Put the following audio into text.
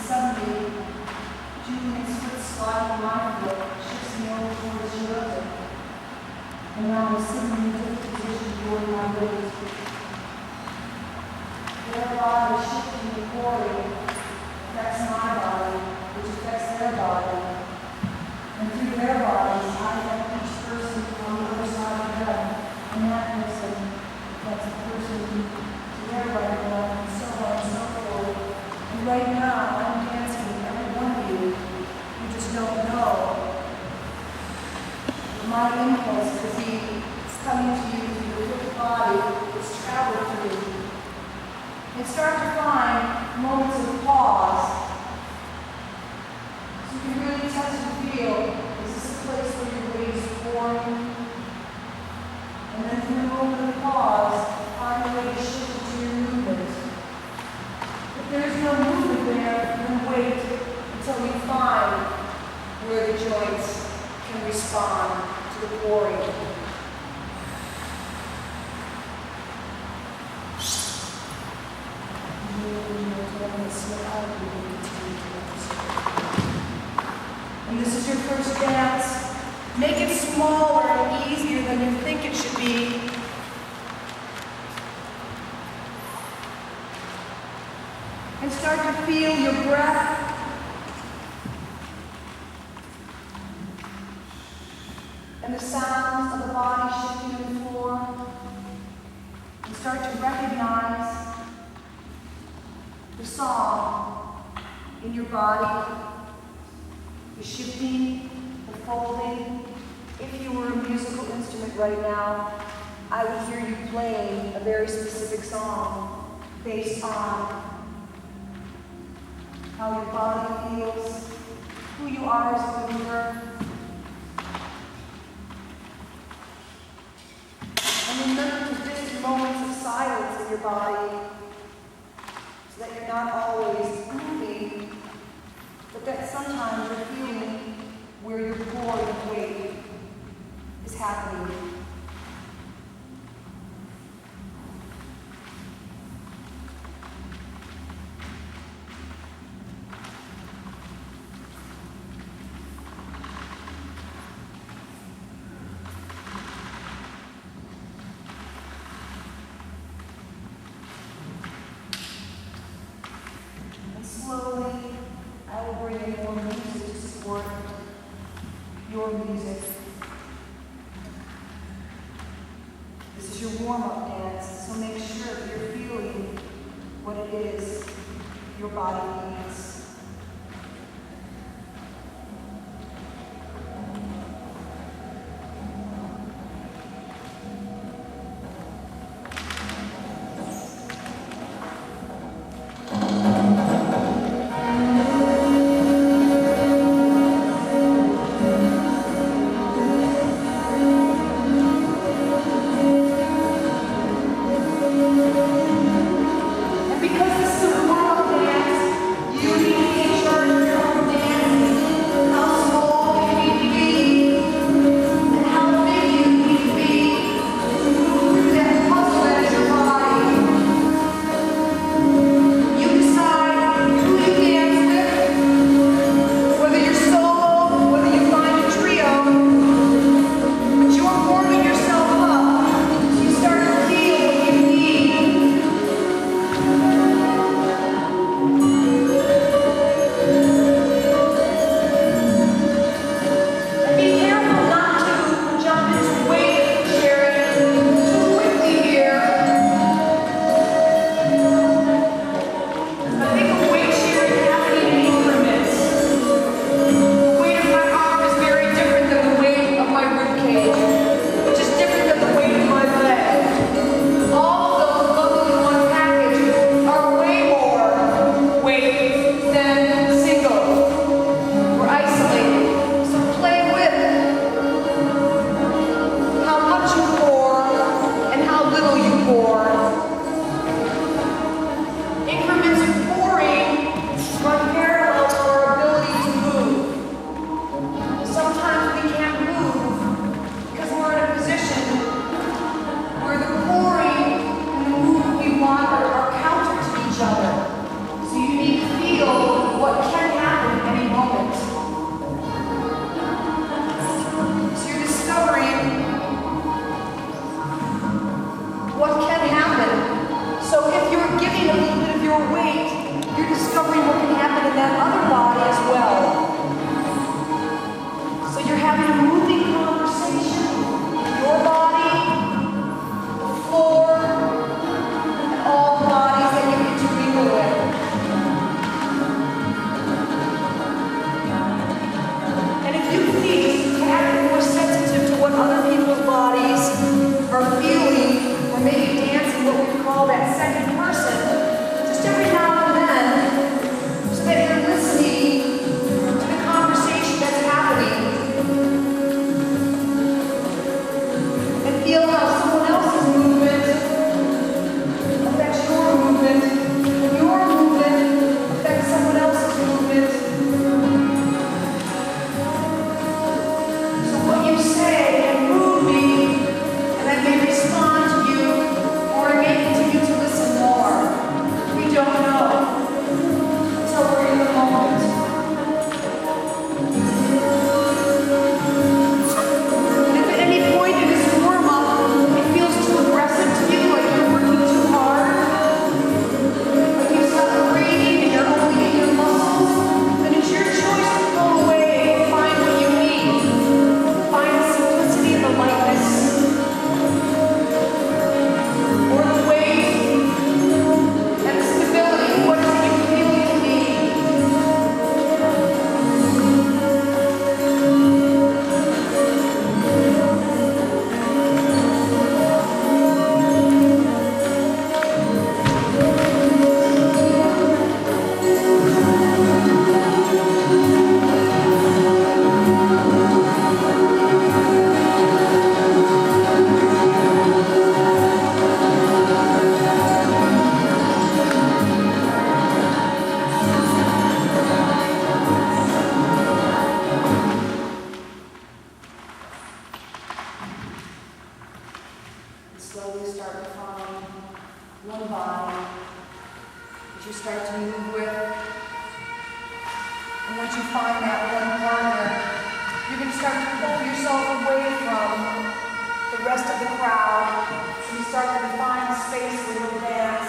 suddenly, Julian's foot sliding my foot shifts me over towards your other. And now I'm sitting in a different position during my weight. Their body shifting the quarry affects my body, which affects their body. And through their bodies, I affect each person on the other side of them. And that person affects the person to their right now, and so on and so forth. And right now, I'm dancing with every one of you. You just don't know. My impulse to be coming to you through your body is traveled through. And start to find moments of pause. So you can really touch and feel, is this a place where your weight is pouring? And then through a moment of pause, find a way to shift into your movement. If there's no movement there, then wait until you find where the joints can respond to the pouring. And this is your first dance. Make it smaller and easier than you think it should be. And start to feel your breath. And the sounds of the body shifting to the floor. And start to recognize the song in your body, the shifting, the folding. If you were a musical instrument right now, I would hear you playing a very specific song based on how your body feels, who you are as a mover. And remember to visit moments of silence in your body so that you're not always moving, but that sometimes you're feeling where your core and weight is happening. Slowly, I will bring in more music to support your music. This is your warm-up dance, so make sure that you're feeling what it is your body needs. you start to move with. And once you find that one partner, you're going to start to pull yourself away from the rest of the crowd. So you start to define space with your dance.